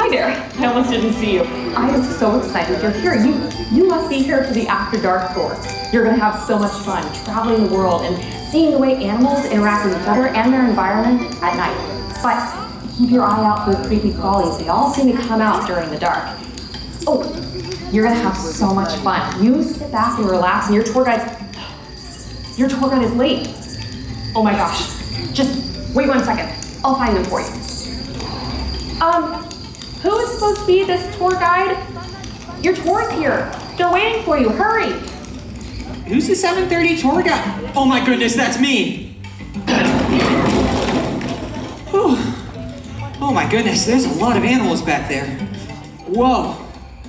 Hi there. I almost didn't see you. I am so excited you're here. You must be here for the After Dark tour. You're gonna have so much fun traveling the world and seeing the way animals interact with each other and their environment at night. But keep your eye out for the creepy crawlies. They all seem to come out during the dark. Oh, you're gonna have so much fun. You sit back and relax, and your tour guide is late. Oh my gosh. Just wait 1 second. I'll find them for you. Who is supposed to be this tour guide? Your tour's here. They're waiting for you. Hurry. Who's the 7:30 tour guide? Oh my goodness, that's me. Whew. Oh my goodness, there's a lot of animals back there. Whoa.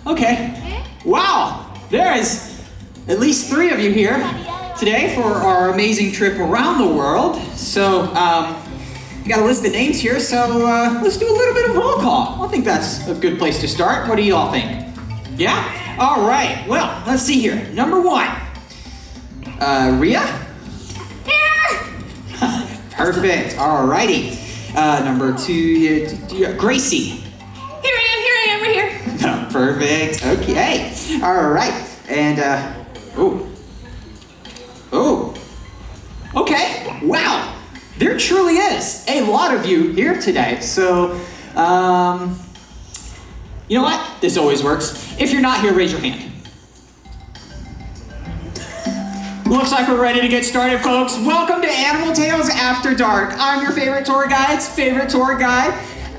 Okay. Wow. There is at least 3 of you here today for our amazing trip around the world. So, we got a list of names here, so let's do a little bit of roll call. I think that's a good place to start. What do you all think? Yeah? All right. Well, let's see here. Number 1. Rhea? Here! Perfect. All righty. Number 2, Gracie. Here I am, right here. Perfect. Okay. All right. And, okay. Wow. There truly is a lot of you here today. So, you know what? This always works. If you're not here, raise your hand. Looks like we're ready to get started, folks. Welcome to Animal Tales After Dark. I'm your favorite tour guide's favorite tour guide.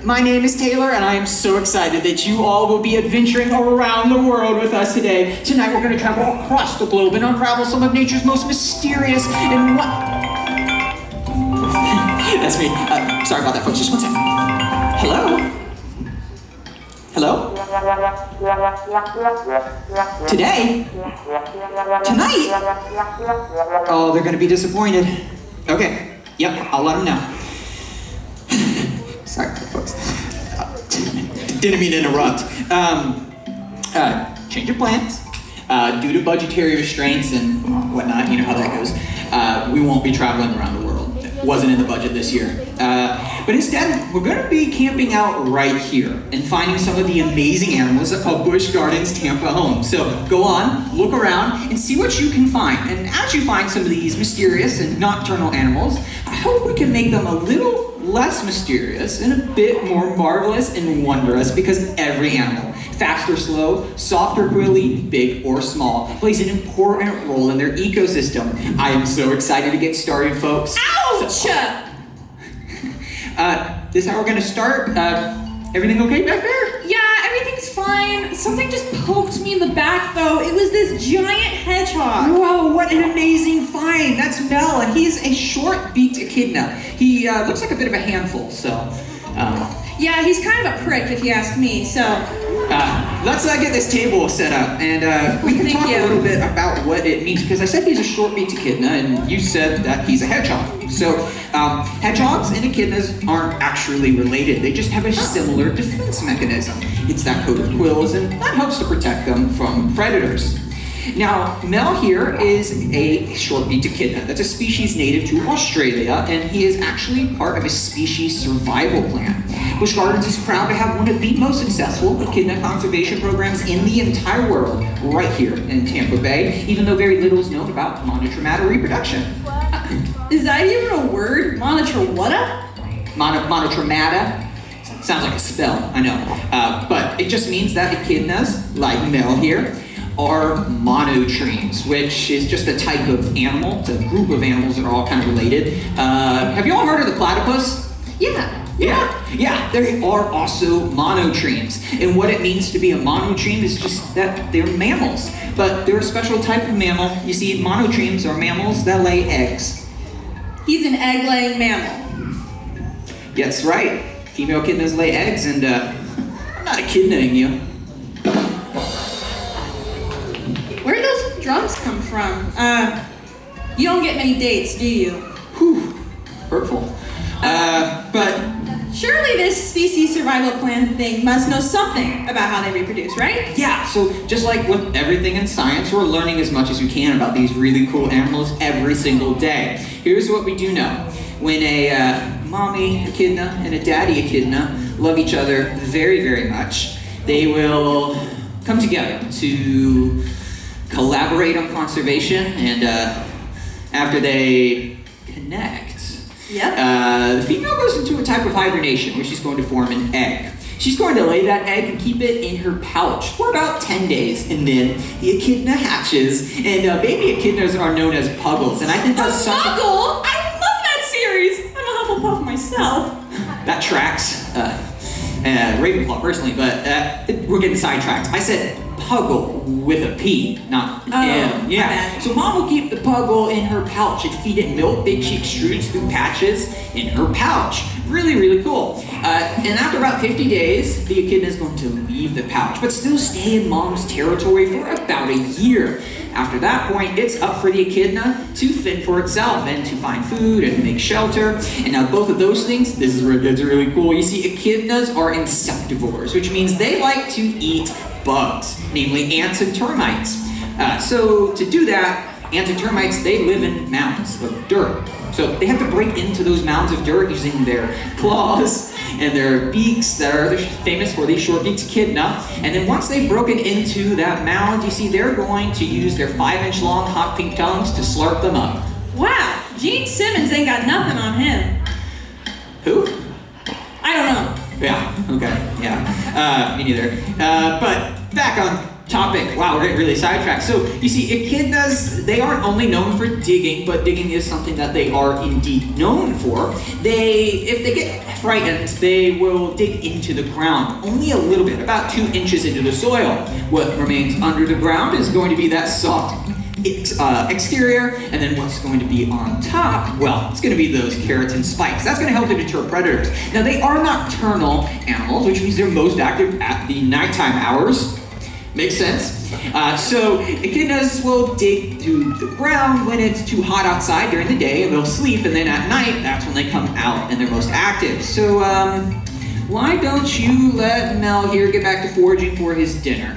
My name is Taylor, and I am so excited that you all will be adventuring around the world with us today. Tonight, we're going to travel across the globe and unravel some of nature's most mysterious and That's me. Sorry about that, folks. Just 1 second. Hello? Hello? Today? Tonight? Oh, they're going to be disappointed. Okay. Yep, I'll let them know. Sorry, folks. Didn't mean to interrupt. Change of plans. Due to budgetary restraints and whatnot, you know how that goes, we won't be traveling around the world. Wasn't in the budget this year. But instead, we're going to be camping out right here and finding some of the amazing animals that call Busch Gardens Tampa home. So go on, look around, and see what you can find. And as you find some of these mysterious and nocturnal animals, I hope we can make them a little less mysterious and a bit more marvelous and wondrous, because every animal, fast or slow, soft or quilly, big or small, plays an important role in their ecosystem. I am so excited to get started, folks. Ouch! This is how we're gonna start. Everything okay back there? Yeah, everything's fine. Something just poked me in the back, though. It was this giant hedgehog. Whoa, what an amazing find. That's Mel, and he's a short Beaked Echidna. He looks like a bit of a handful, so... Yeah, he's kind of a prick, if you ask me, so... Let's get this table set up, and we can talk a little bit about what it means, because I said he's a short Beaked Echidna, and you said that he's a hedgehog. So, hedgehogs and echidnas aren't actually related. They just have a similar defense mechanism. It's that coat of quills, and that helps to protect them from predators. Now, Mel here is a short-beaked echidna. That's a species native to Australia, and he is actually part of a species survival plan. Busch Gardens is proud to have one of the most successful echidna conservation programs in the entire world right here in Tampa Bay, even though very little is known about monotremata reproduction. Is that even a word? Monotremata? Monotremata? Sounds like a spell, I know. But it just means that echidnas, like Mel here, are monotremes, which is just a type of animal. It's a group of animals that are all kind of related. Have you all heard of the platypus? Yeah. Yeah, they are also monotremes. And what it means to be a monotreme is just that they're mammals. But they're a special type of mammal. You see, monotremes are mammals that lay eggs. He's an egg-laying mammal. That's right. Female echidnas lay eggs, and I'm not echidnaing you. Where'd those drums come from? You don't get many dates, do you? Whew, hurtful. But... Surely this species survival plan thing must know something about how they reproduce, right? Yeah, so just like with everything in science, we're learning as much as we can about these really cool animals every single day. Here's what we do know. When a mommy echidna and a daddy echidna love each other very, very much. They will come together to collaborate on conservation, and after they connect, the female goes into a type of hibernation where she's going to form an egg. She's going to lay that egg and keep it in her pouch for about 10 days, and then the echidna hatches, and baby echidnas are known as puggles, and I think that's something... Puggle? I love that series! I'm a Hufflepuff myself. That tracks Ravenclaw personally, but we're getting sidetracked. I said puggle with a P, not an M. Yeah. So mom will keep the puggle in her pouch and feed it milk that she extrudes through patches in her pouch. Really, really cool. And after about 50 days, the echidna is going to leave the pouch, but still stay in mom's territory for about a year. After that point, it's up for the echidna to fend for itself and to find food and make shelter. And now both of those things, this is where it gets really cool. You see, echidnas are insectivores, which means they like to eat bugs, namely ants and termites. So to do that, ants and termites, they live in mounds of dirt. So they have to break into those mounds of dirt using their claws and their beaks that are famous for these short-beaked echidna. And then once they've broken into that mound, you see they're going to use their 5-inch long hot pink tongues to slurp them up. Wow, Gene Simmons ain't got nothing on him. Who? I don't know. Yeah, okay, yeah. Me neither. But back on topic. Wow, we're getting really sidetracked. So you see, echidnas, they aren't only known for digging, but digging is something that they are indeed known for. If they get frightened, they will dig into the ground, only a little bit, about 2 inches into the soil. What remains under the ground is going to be that soft exterior, and then what's going to be on top, well, it's going to be those keratin spikes. That's going to help to deter predators. Now, they are nocturnal animals, which means they're most active at the nighttime hours. Makes sense. So echidnas will dig to the ground when it's too hot outside during the day, and they'll sleep, and then at night, that's when they come out and they're most active. So why don't you let Mel here get back to foraging for his dinner?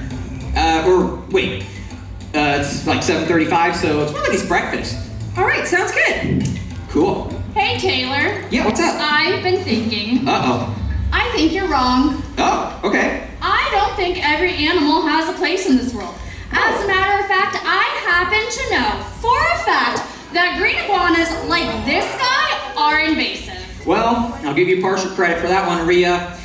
It's like 7:35, so it's more like it's breakfast. All right, sounds good. Cool. Hey, Taylor. Yeah, what's up? I've been thinking. Uh-oh. I think you're wrong. Oh, okay. I don't think every animal has a place in this world. As a matter of fact, I happen to know for a fact that green iguanas like this guy are invasive. Well, I'll give you partial credit for that one, Rhea.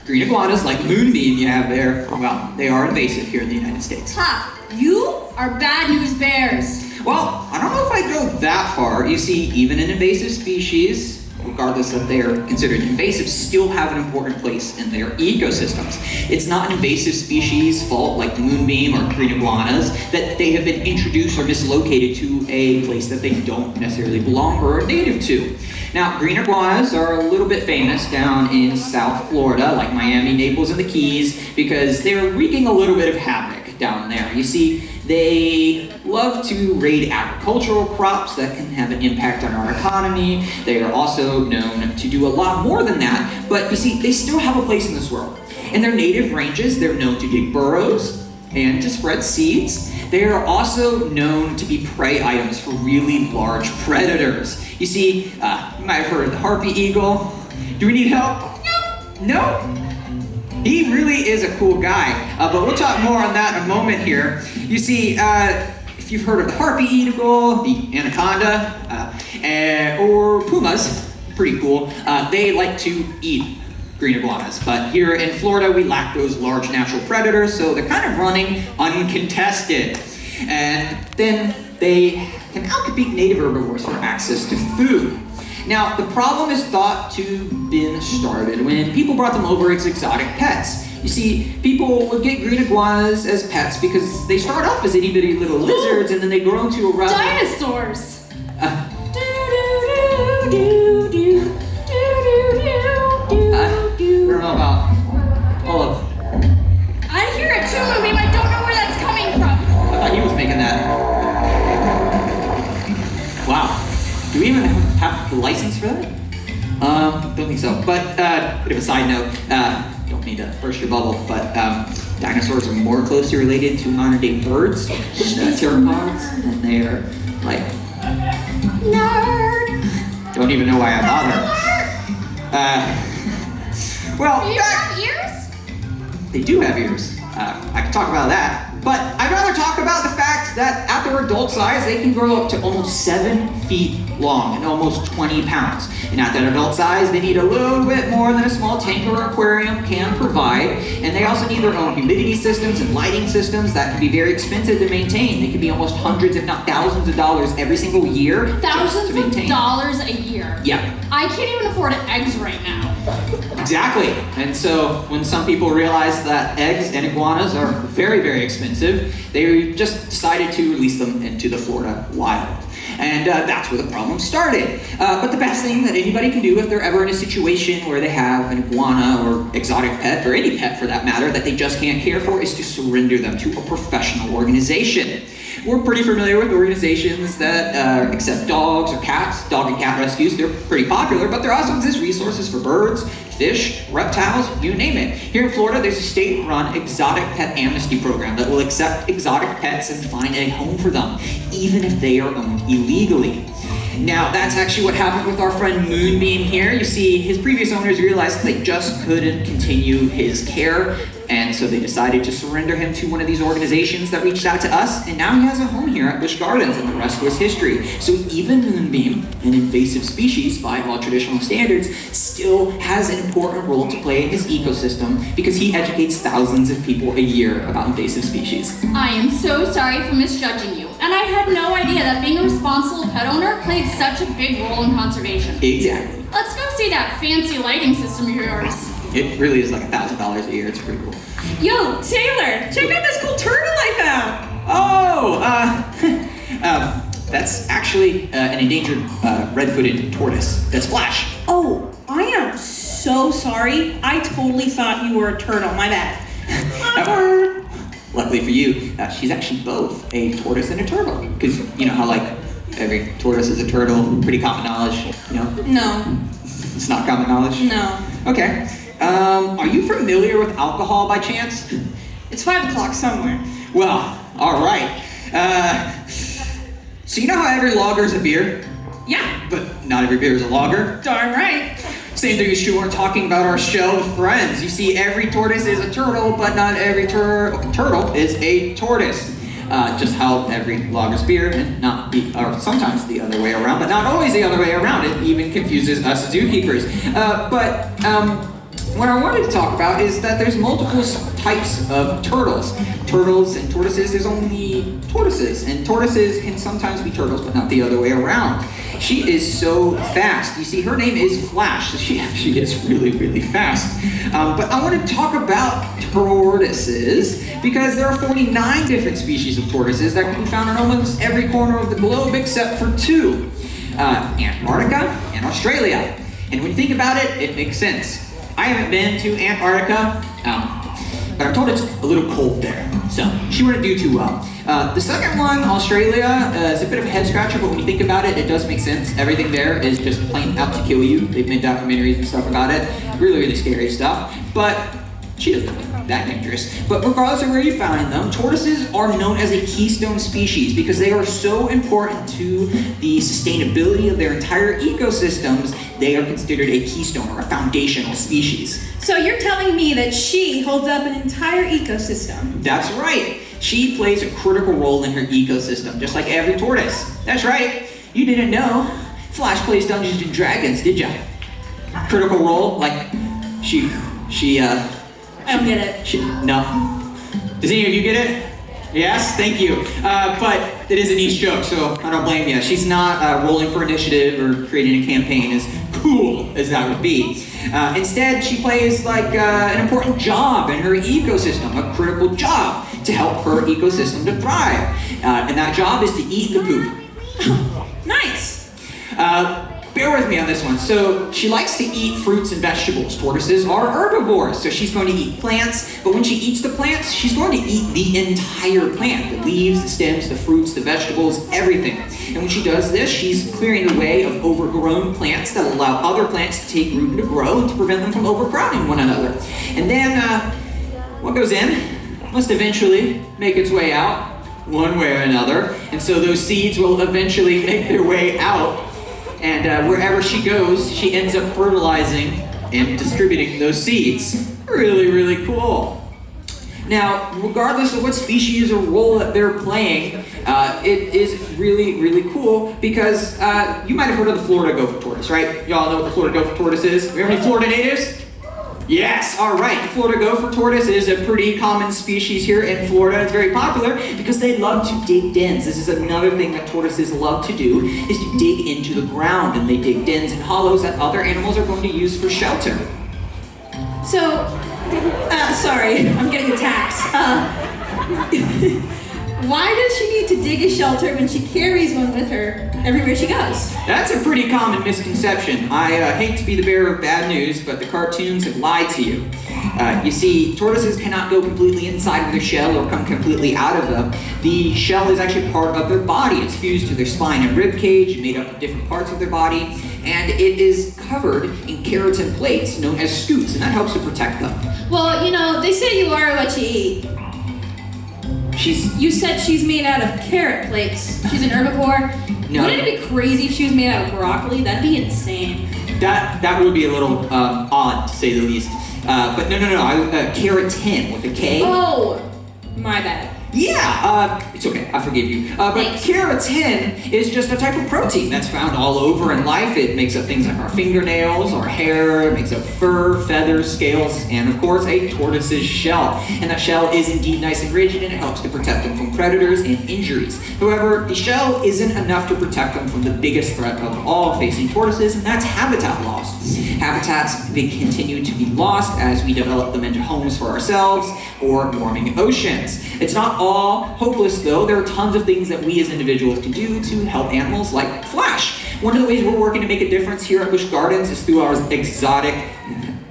Green iguanas, like MoonBeam you have there, well, they are invasive here in the United States. Ha! You are bad news bears. Well, I don't know if I'd go that far. You see, even an invasive species, regardless if they are considered invasive, still have an important place in their ecosystems. It's not an invasive species' fault, like MoonBeam or green iguanas, that they have been introduced or dislocated to a place that they don't necessarily belong or are native to. Now, green iguanas are a little bit famous down in South Florida, like Miami, Naples, and the Keys, because they're wreaking a little bit of havoc down there. You see, they love to raid agricultural crops that can have an impact on our economy. They are also known to do a lot more than that, but you see, they still have a place in this world. In their native ranges, they're known to dig burrows and to spread seeds. They are also known to be prey items for really large predators. You see, you might have heard of the harpy eagle. Do we need help? No? He really is a cool guy, but we'll talk more on that in a moment here. You see, if you've heard of the harpy eagle, the anaconda, or pumas, pretty cool, they like to eat green iguanas. But here in Florida, we lack those large natural predators, so they're kind of running uncontested. And then they can outcompete native herbivores for access to food. Now, the problem is thought to have been started when people brought them over as exotic pets. You see, people would get green iguanas as pets because they start off as itty-bitty little lizards and then they grow into a rather... Dinosaurs. I don't know about all of... I hear it too, MoonBeam. I don't know where that's coming from. I thought he was making that. Wow. Do we even have the license for that? Don't think so. But, bit of a side note, don't mean to burst your bubble, but dinosaurs are more closely related to modern-day birds than theropods, and they are, like... Nerd! Don't even know why I bother. Well, Do you have ears? they do have ears. I can talk about that. But I'd rather talk about the fact that at their adult size, they can grow up to almost 7 feet long and almost 20 pounds. And at that adult size, they need a little bit more than a small tank or aquarium can provide. And they also need their own humidity systems and lighting systems that can be very expensive to maintain. They can be almost hundreds, if not thousands of dollars every single year just to Thousands maintain. of dollars a year. Yeah. I can't even afford eggs right now. Exactly. And so when some people realize that eggs and iguanas are very, very expensive, they just decided to release them into the Florida wild. And that's where the problem started. But the best thing that anybody can do if they're ever in a situation where they have an iguana or exotic pet, or any pet for that matter, that they just can't care for, is to surrender them to a professional organization. We're pretty familiar with organizations that accept dogs or cats, dog and cat rescues. They're pretty popular, but there also exist resources for birds, fish, reptiles, you name it. Here in Florida, there's a state-run exotic pet amnesty program that will accept exotic pets and find a home for them, even if they are owned illegally. Now, that's actually what happened with our friend MoonBeam here. You see, his previous owners realized they just couldn't continue his care, and so they decided to surrender him to one of these organizations that reached out to us, and now he has a home here at Busch Gardens, and the rest was history. So even MoonBeam, an invasive species by all traditional standards, still has an important role to play in his ecosystem because he educates thousands of people a year about invasive species. I am so sorry for misjudging you, and I had no idea that being a responsible pet owner played such a big role in conservation. Exactly. Let's go see that fancy lighting system of yours. It really is like $1,000 a year. It's pretty cool. Yo, Taylor, check out this cool turtle I found. Oh, that's actually an endangered red-footed tortoise. That's Flash. Oh, I am so sorry. I totally thought you were a turtle. My bad. Awkward. Luckily for you, she's actually both a tortoise and a turtle. Because you know how like every tortoise is a turtle, pretty common knowledge, you know? No. It's not common knowledge? No. Okay. Are you familiar with alcohol by chance? It's 5 o'clock somewhere. Well, all right. So you know how every lager is a beer? Yeah. But not every beer is a lager? Darn right. Same thing is true when we're talking about our show with friends. You see, every tortoise is a turtle, but not every turtle is a tortoise. Just how every lager's beer and or sometimes the other way around, but not always the other way around. It even confuses us zookeepers. What I wanted to talk about is that there's multiple types of turtles. Turtles and tortoises, there's only tortoises. And tortoises can sometimes be turtles, but not the other way around. She is so fast. You see, her name is Flash, so she actually is really, really fast. But I want to talk about tortoises because there are 49 different species of tortoises that can be found in almost every corner of the globe except for 2. Antarctica and Australia. And when you think about it, it makes sense. I haven't been to Antarctica, but I'm told it's a little cold there, so she wouldn't do too well. The second one, Australia, is a bit of a head scratcher, but when you think about it, it does make sense. Everything there is just plain out to kill you. They've made documentaries and stuff about it. Really, really scary stuff, but she doesn't look that dangerous. But regardless of where you find them, tortoises are known as a keystone species because they are so important to the sustainability of their entire ecosystems. They are considered a keystone or a foundational species. So you're telling me that she holds up an entire ecosystem? That's right. She plays a critical role in her ecosystem, just like every tortoise. That's right. You didn't know. Flash plays Dungeons and Dragons, did ya? Critical role, like she I don't get it. No. Does any of you get it? Yes, thank you. But it is a niche joke, so I don't blame you. She's not rolling for initiative or creating a campaign, as cool as that would be. Instead, she plays like an important job in her ecosystem, a critical job to help her ecosystem to thrive. And that job is to eat the poop. Nice. Bear with me on this one. So she likes to eat fruits and vegetables. Tortoises are herbivores, so she's going to eat plants, but when she eats the plants, she's going to eat the entire plant. The leaves, the stems, the fruits, the vegetables, everything. And when she does this, she's clearing the way of overgrown plants that allow other plants to take root and to grow and to prevent them from overcrowding one another. And then what goes in must eventually make its way out one way or another. And so those seeds will eventually make their way out. And wherever she goes, she ends up fertilizing and distributing those seeds. Really, really cool. Now, regardless of what species or role that they're playing, it is really, really cool because you might have heard of the Florida gopher tortoise, right? Y'all know what the Florida gopher tortoise is? We have any Florida natives? Yes, all right. The Florida gopher tortoise is a pretty common species here in Florida. It's very popular because they love to dig dens. This is another thing that tortoises love to do, is to dig into the ground, and they dig dens and hollows that other animals are going to use for shelter. So, sorry, I'm getting attacked. Why does she need to dig a shelter when she carries one with her everywhere she goes? That's a pretty common misconception. I hate to be the bearer of bad news, but the cartoons have lied to you. You see, tortoises cannot go completely inside of their shell or come completely out of them. The shell is actually part of their body. It's fused to their spine and rib cage, made up of different parts of their body, and it is covered in keratin plates known as scutes, and that helps to protect them. Well, you know, they say you are what you eat. You said she's made out of carrot plates. She's an herbivore. No. Wouldn't it be crazy if she was made out of broccoli? That'd be insane. That would be a little odd, to say the least. But no, keratin with a K. Oh, my bad. Yeah, it's okay, I forgive you. But Thanks. keratin is just a type of protein that's found all over in life. It makes up things like our fingernails, our hair, it makes up fur, feathers, scales, and of course a tortoise's shell. And that shell is indeed nice and rigid, and it helps to protect them from predators and injuries. However, the shell isn't enough to protect them from the biggest threat of all facing tortoises, and that's habitat loss. Habitats, they continue to be lost as we develop them into homes for ourselves or warming oceans. It's not all hopeless though. There are tons of things that we as individuals can do to help animals like Flash. One of the ways we're working to make a difference here at Busch Gardens is through our exotic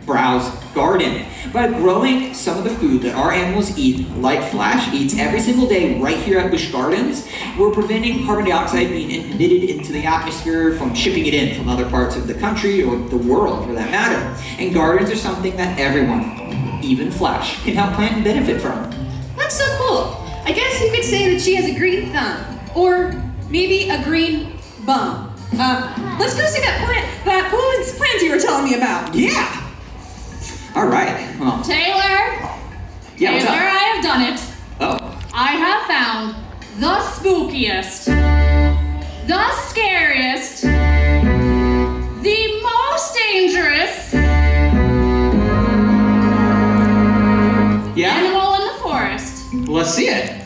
browse garden. By growing some of the food that our animals eat, like Flash eats every single day right here at Busch Gardens, we're preventing carbon dioxide being emitted into the atmosphere from shipping it in from other parts of the country or the world for that matter. And gardens are something that everyone, even Flash, can help plant and benefit from. That's so cool. I guess you could say that she has a green thumb. Or maybe a green bum. Let's go see that plant you were telling me about. Yeah! All right, well. Taylor, Yeah, what's up? I have done it. Oh. I have found the spookiest, the scariest, the most dangerous Yeah? animal in the forest. Let's see it.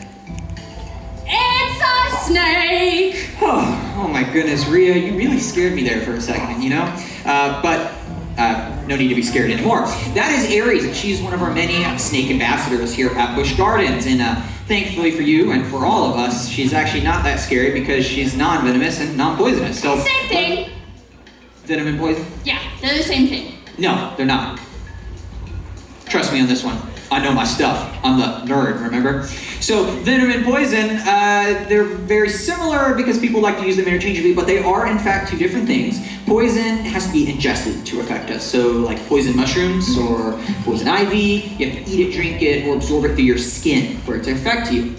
It's a snake. Oh my goodness, Rhea, you really scared me there for a second, you know? But no need to be scared anymore. That is Aries, and she's one of our many snake ambassadors here at Busch Gardens. And thankfully for you and for all of us, she's actually not that scary because she's non-venomous and non-poisonous. So Same thing. Venom and poison? Yeah, they're the same thing. No, they're not. Trust me on this one. I know my stuff. I'm the nerd, remember? So venom and poison, they're very similar because people like to use them interchangeably, but they are in fact two different things. Poison has to be ingested to affect us. So like poison mushrooms or poison ivy, you have to eat it, drink it, or absorb it through your skin for it to affect you.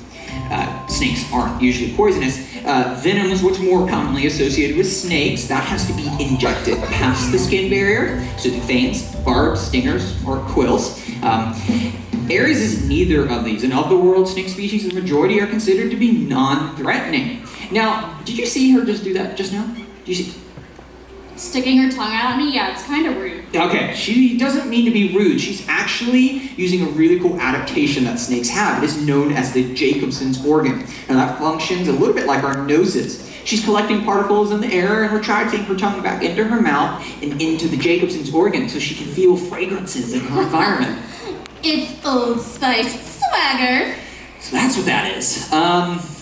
Snakes aren't usually poisonous. Venom is what's more commonly associated with snakes. That has to be injected past the skin barrier, so through fangs, barbs, stingers, or quills. Aries is neither of these, and of the world's snake species, the majority are considered to be non-threatening. Now, did you see her just do that just now? Did you see? Sticking her tongue out at me? Yeah, it's kind of rude. Okay, she doesn't mean to be rude. She's actually using a really cool adaptation that snakes have. It is known as the Jacobson's organ, and that functions a little bit like our noses. She's collecting particles in the air and retracting her tongue back into her mouth and into the Jacobson's organ so she can feel fragrances in her environment. It's Old Spice swagger. So that's what that is.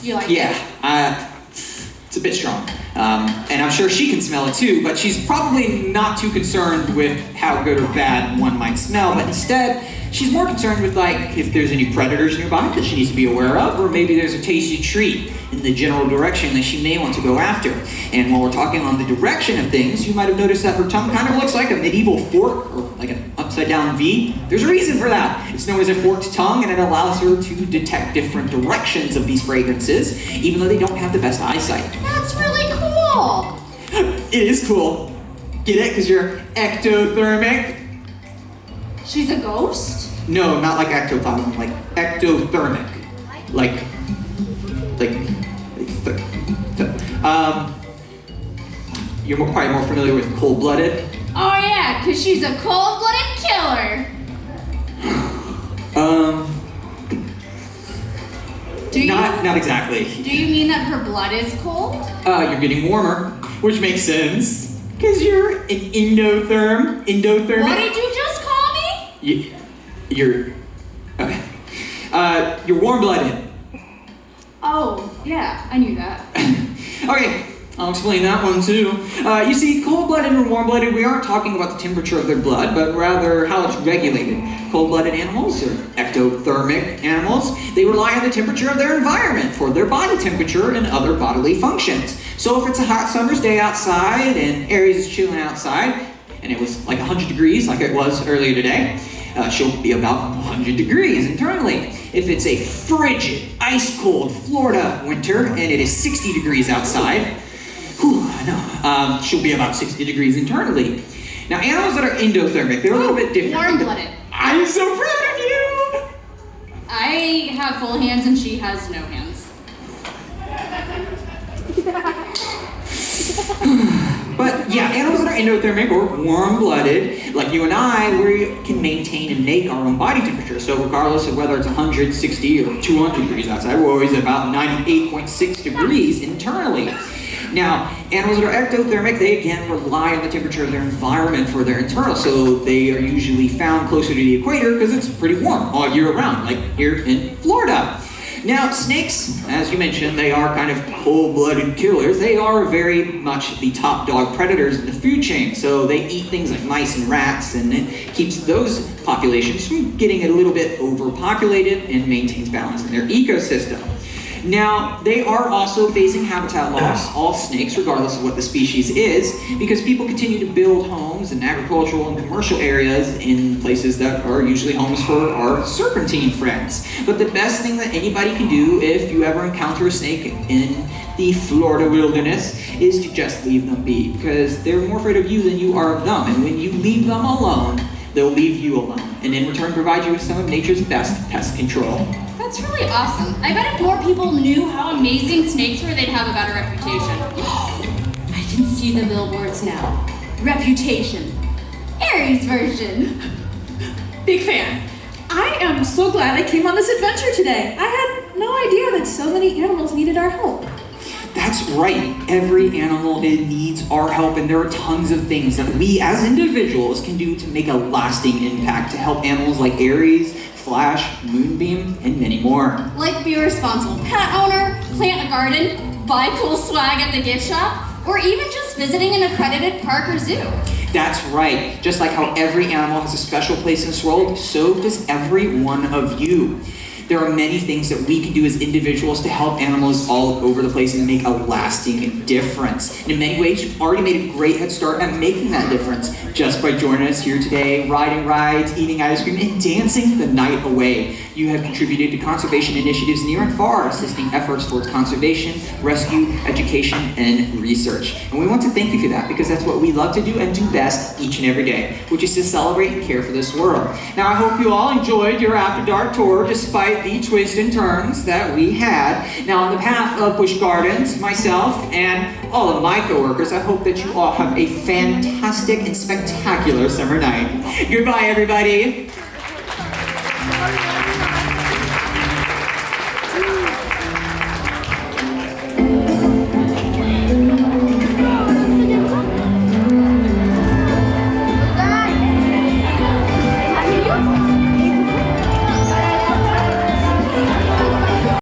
You like Yeah, it's a bit strong. And I'm sure she can smell it too, but she's probably not too concerned with how good or bad one might smell, but instead, she's more concerned with like if there's any predators nearby that she needs to be aware of, or maybe there's a tasty treat in the general direction that she may want to go after. And while we're talking on the direction of things, you might have noticed that her tongue kind of looks like a medieval fork, or like an upside down V. There's a reason for that. It's known as a forked tongue, and it allows her to detect different directions of these fragrances, even though they don't have the best eyesight. That's really cool. It is cool. Get it? Because you're ectothermic? She's a ghost? No, not like ectoplasm, like ectothermic. Like you're probably more familiar with cold-blooded. Oh yeah, because she's a cold-blooded killer. Not exactly. Do you mean that her blood is cold? You're getting warmer, which makes sense. Because you're an endothermic. What did you just call me? You're warm-blooded. Oh, yeah, I knew that. Okay, I'll explain that one too. You see, cold-blooded and warm-blooded, we aren't talking about the temperature of their blood, but rather how it's regulated. Cold-blooded animals, or ectothermic animals, they rely on the temperature of their environment for their body temperature and other bodily functions. So if it's a hot summer's day outside and Aries is chilling outside, and it was like 100 degrees like it was earlier today, she'll be about 100 degrees internally. If it's a frigid, ice-cold Florida winter and it is 60 degrees outside, she'll be about 60 degrees internally. Now, animals that are endothermic, they're a little bit different. Warm-blooded. I'm so proud of you! I have full hands and she has no hands. But yeah, animals that are endothermic or warm-blooded, like you and I, we can maintain and make our own body temperature. So regardless of whether it's 160 or 200 degrees outside, we're always about 98.6 degrees internally. Now, animals that are ectothermic, they again rely on the temperature of their environment for their internal. So they are usually found closer to the equator because it's pretty warm all year round, like here in Florida. Now, snakes, as you mentioned, they are kind of cold-blooded killers. They are very much the top dog predators in the food chain. So they eat things like mice and rats, and it keeps those populations from getting a little bit overpopulated and maintains balance in their ecosystem. Now, they are also facing habitat loss, all snakes, regardless of what the species is, because people continue to build homes in agricultural and commercial areas in places that are usually homes for our serpentine friends. But the best thing that anybody can do if you ever encounter a snake in the Florida wilderness is to just leave them be, because they're more afraid of you than you are of them. And when you leave them alone, they'll leave you alone, and in return provide you with some of nature's best pest control. That's really awesome. I bet if more people knew how amazing snakes were, they'd have a better reputation. I can see the billboards now. Reputation. Aries version. Big fan. I am so glad I came on this adventure today. I had no idea that so many animals needed our help. That's right. Every animal needs our help, and there are tons of things that we as individuals can do to make a lasting impact to help animals like Aries, Flash, MoonBeam, and many more. Like be a responsible pet owner, plant a garden, buy cool swag at the gift shop, or even just visiting an accredited park or zoo. That's right. Just like how every animal has a special place in this world, so does every one of you. There are many things that we can do as individuals to help animals all over the place and make a lasting difference. And in many ways, you've already made a great head start at making that difference just by joining us here today, riding rides, eating ice cream, and dancing the night away. You have contributed to conservation initiatives near and far, assisting efforts towards conservation, rescue, education, and research. And we want to thank you for that, because that's what we love to do and do best each and every day, which is to celebrate and care for this world. Now, I hope you all enjoyed your After Dark tour, despite the twists and turns that we had. Now, on behalf of Busch Gardens, myself, and all of my coworkers, I hope that you all have a fantastic and spectacular summer night. Goodbye, everybody.